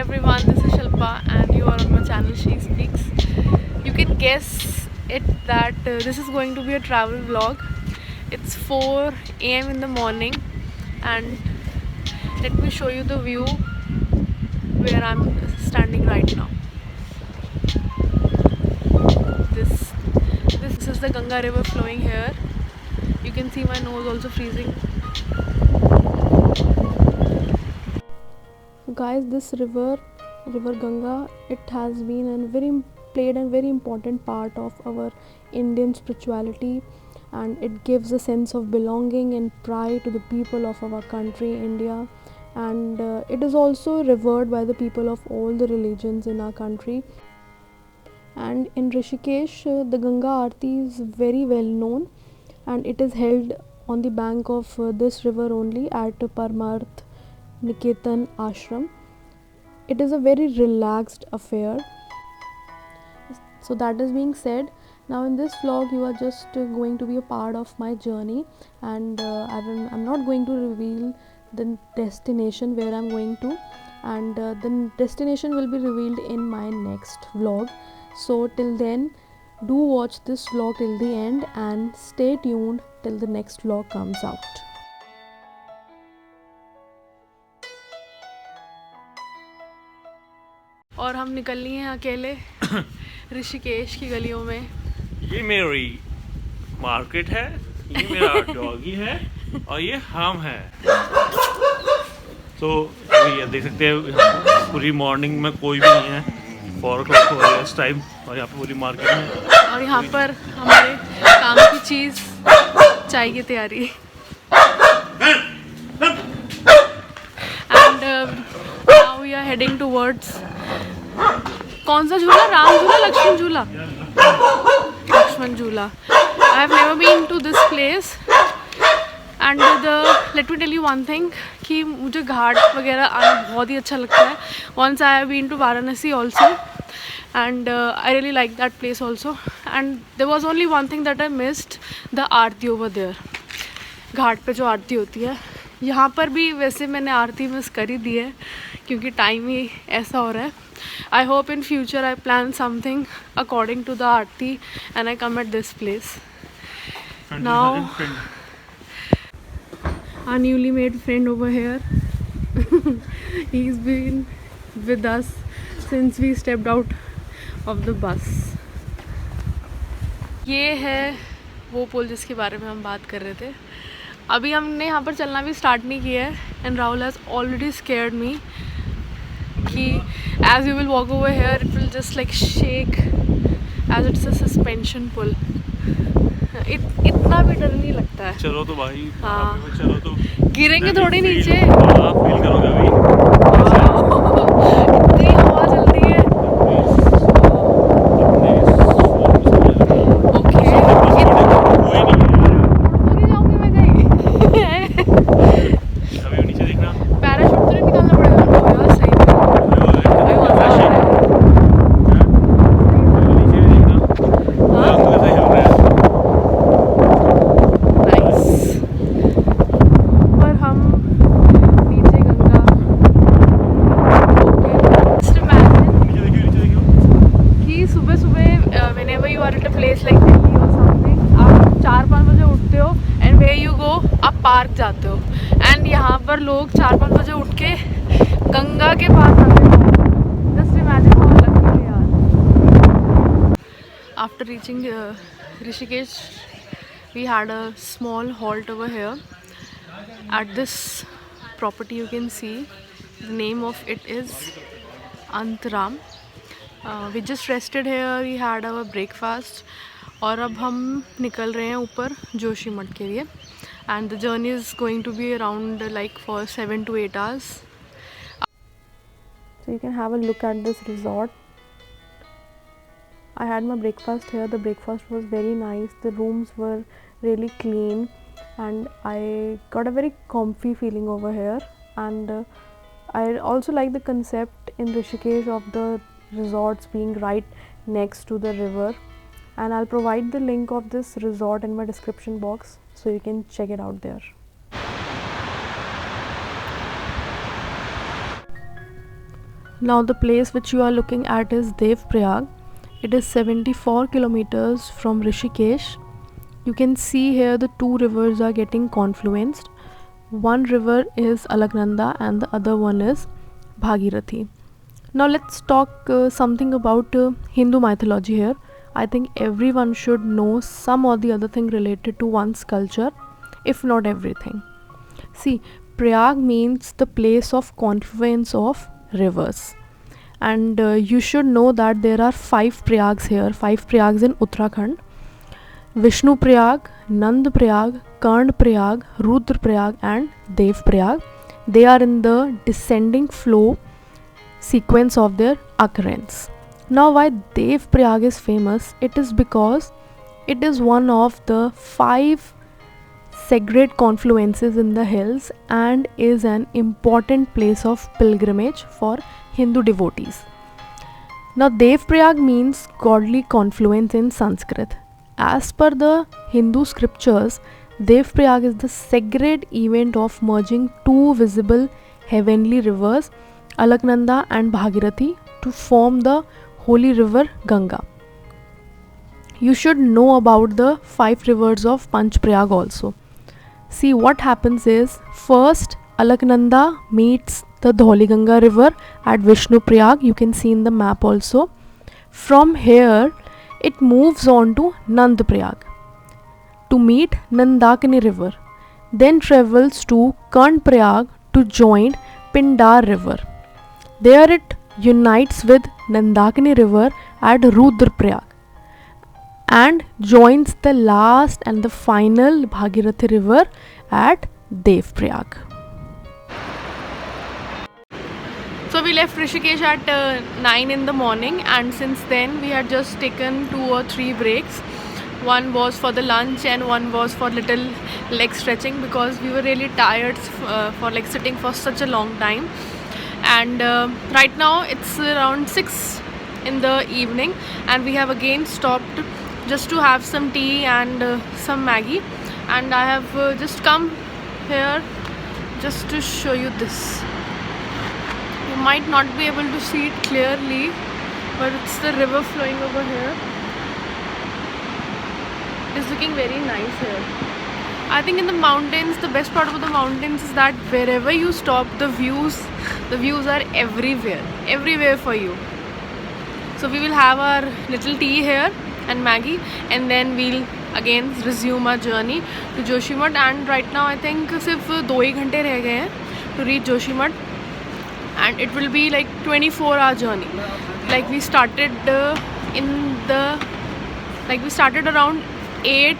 everyone, this is Shilpa and you are on my channel She Speaks. You can guess it that this is going to be a travel vlog. It's 4 a.m. in the morning and let me show you the view where I'm standing right now. This is the Ganga river flowing here. You can see my nose also freezing. Guys, this river Ganga, it has been played a very important part of our Indian spirituality, and it gives a sense of belonging and pride to the people of our country, India. And it is also revered by the people of all the religions in our country. And in Rishikesh, the Ganga Aarti is very well known, and it is held on the bank of this river only at Parmarth Niketan Ashram. It is a very relaxed affair. So that is being said, now in this vlog you are just going to be a part of my journey, and I'm not going to reveal the destination where I'm going to, and the destination will be revealed in my next vlog. So till then, do watch this vlog till the end and stay tuned till the next vlog comes out. और हम निकल लिए हैं अकेले ऋषिकेश की गलियों में. ये मेरी मार्केट है, ये मेरा डॉगी है और ये हम हैं. तो ये देख सकते हैं पूरी मॉर्निंग में कोई भी नहीं है. 4 o'clock हो रहा है इस टाइम और यहाँ पे पूरी मार्केट है. और यहाँ पर हमारे काम की चीज़ चाय की तैयारी. And now we are heading towards, कौन सा झूला, Ram Jhula, Lakshman Jhula, Lakshman Jhula. I have never been to this place and let me tell you one thing कि मुझे घाट वगैरह आना बहुत ही अच्छा लगता है. Once I have been to Varanasi also and I really like that place also, and there was only one thing that I missed, the Aarti over there. घाट पे जो आरती होती है, यहाँ पर भी वैसे मैंने आरती मिस कर ही दी है क्योंकि टाइम ही ऐसा हो रहा है. I hope in future I plan something according to the Aarti and I come at this place. Now our newly made friend over here he's been with us since we stepped out of the bus. ये है वो पुल जिसके बारे में हम बात कर रहे थे. अभी हमने यहाँ पर चलना भी स्टार्ट नहीं किया है and Rahul has already scared me कि as you will walk over here it will just like shake as it's a suspension pull. इतना भी डर नहीं लगता है. चलो तो भाई. हाँ, चलो तो गिरेंगे थोड़ी नीचे. फील करोगे अभी. इतनी हवा चल रही है. पार्क जाते हो एंड यहाँ पर लोग 4-5 बजे उठ के गंगा के पास आते हैं. जस्ट इमेजिन हाउ लकी यार. After reaching Rishikesh we had a small halt over here at this property. You can see the name of it is Antram. We just rested here, we had our breakfast और अब हम निकल रहे हैं ऊपर जोशीमठ के लिए. And the journey is going to be around like for 7 to 8 hours. So you can have a look at this resort. I had my breakfast here. The breakfast was very nice. The rooms were really clean and I got a very comfy feeling over here. And I also like the concept in Rishikesh of the resorts being right next to the river. And I'll provide the link of this resort in my description box so you can check it out there. Now the place which you are looking at is Devprayag. It is 74 kilometers from Rishikesh. You can see here the two rivers are getting confluenced. One river is Alaknanda and the other one is Bhagirathi. Now let's talk something about Hindu mythology here. I think everyone should know some or the other thing related to one's culture, if not everything. See, Prayag means the place of confluence of rivers. And you should know that there are 5 Prayags here, 5 Prayags in Uttarakhand. Vishnu Prayag, Nand Prayag, Karn Prayag, Rudra Prayag and Dev Prayag. They are in the descending flow sequence of their occurrence. Now why Dev Prayag is famous? It is because it is one of the 5 sacred confluences in the hills and is an important place of pilgrimage for Hindu devotees. Now Dev Prayag means godly confluence in Sanskrit. As per the Hindu scriptures, Dev Prayag is the sacred event of merging two visible heavenly rivers, Alaknanda and Bhagirathi, to form the holy river Ganga. You should know about the 5 rivers of Panchprayag also. See, what happens is, first Alaknanda meets the Dhauliganga river at Vishnu Prayag. You can see in the map also. From here it moves on to Nand Prayag to meet Nandakini river, then travels to Karn Prayag to join Pindar river. There it unites with Nandakini river at Rudra Prayag and joins the last and the final Bhagirathi river at Dev Prayag. So we left Rishikesh at 9 in the morning, and since then we had just taken 2 or 3 breaks. One was for the lunch and one was for little leg stretching because we were really tired for like sitting for such a long time. And right now it's around 6 in the evening and we have again stopped just to have some tea and some Maggie, and I have just come here just to show you this. You might not be able to see it clearly, but it's the river flowing over here. It is looking very nice here. I think in the mountains, the best part about the mountains is that wherever you stop, the views are everywhere for you. So we will have our little tea here and Maggie, and then we'll again resume our journey to Joshimath. And right now I think सिर्फ 2 ही घंटे रह गए हैं to reach Joshimath, and it will be like 24-hour journey. Like we started around 8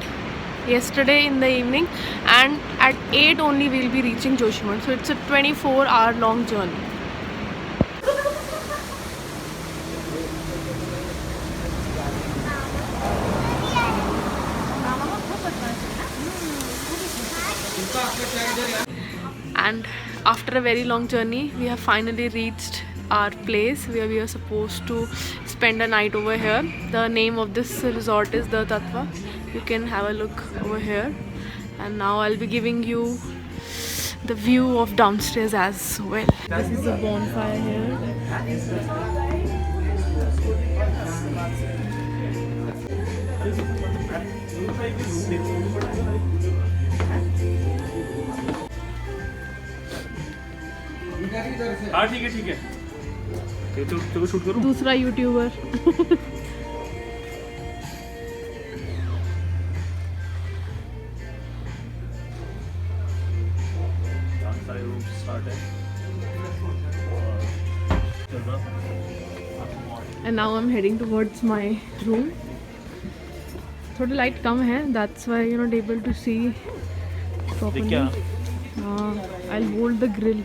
yesterday in the evening, and at 8 only we'll be reaching Joshimath. So it's a 24-hour long journey. And after a very long journey, we have finally reached our place where we are supposed to spend a night over here. The name of this resort is the Tatva. You can have a look over here. And now I'll be giving you the view of downstairs as well. This is the bonfire here. हाँ ठीक है तो shoot करूँ दूसरा YouTuber and now I'm heading towards my room. थोड़ी light कम है, that's why you're not able to see properly. I'll hold the grill.